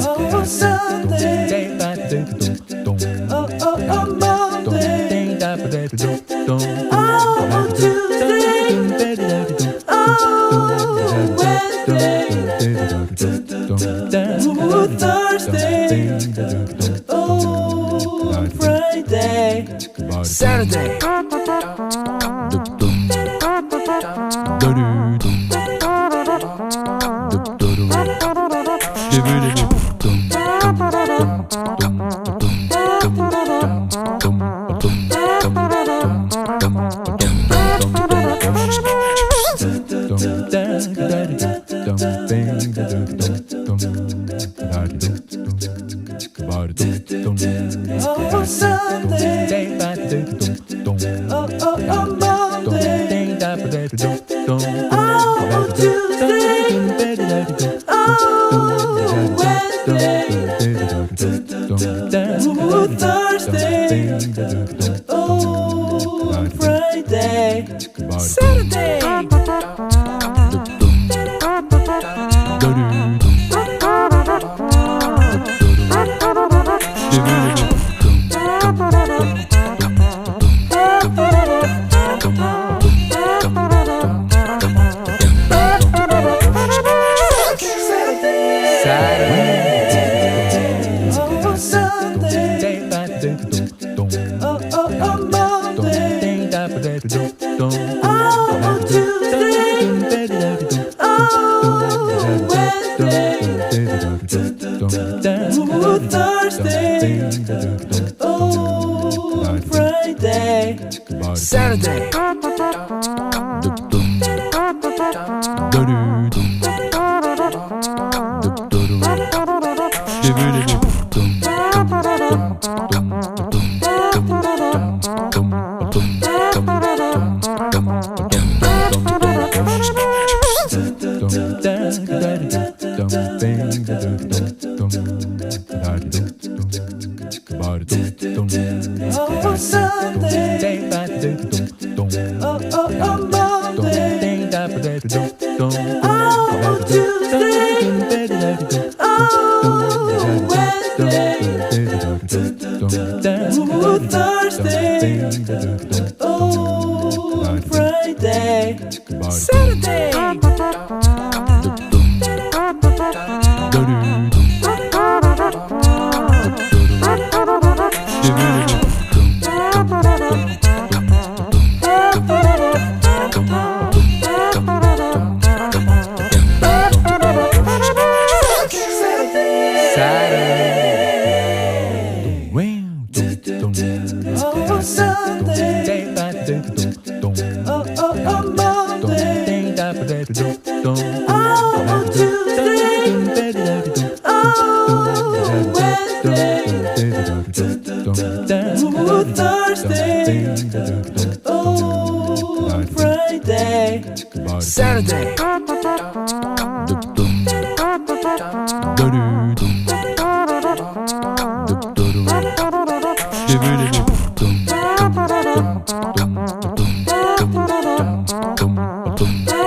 Oh, Sunday. Oh, Monday. Oh, Tuesday. Oh, Wednesday. Oh, Thursday. Oh, Friday. Saturday. Oh, Sunday. Oh, Monday. Oh, Tuesday. Oh, Wednesday. Oh, Thursday. Oh, Friday. Saturday. Oh, Sunday. Oh, Monday. Oh, Tuesday. Oh, Wednesday. Oh, Thursday. Oh, Friday. Saturday. Oh, Sunday. Oh, Monday. Oh, Tuesday. Oh, Wednesday. Oh, Thursday. Oh, Friday. Saturday. Oh, Sunday. Oh, Monday. Oh, Tuesday. Oh, Wednesday. Oh, Thursday. Oh, Friday. Saturday. Dum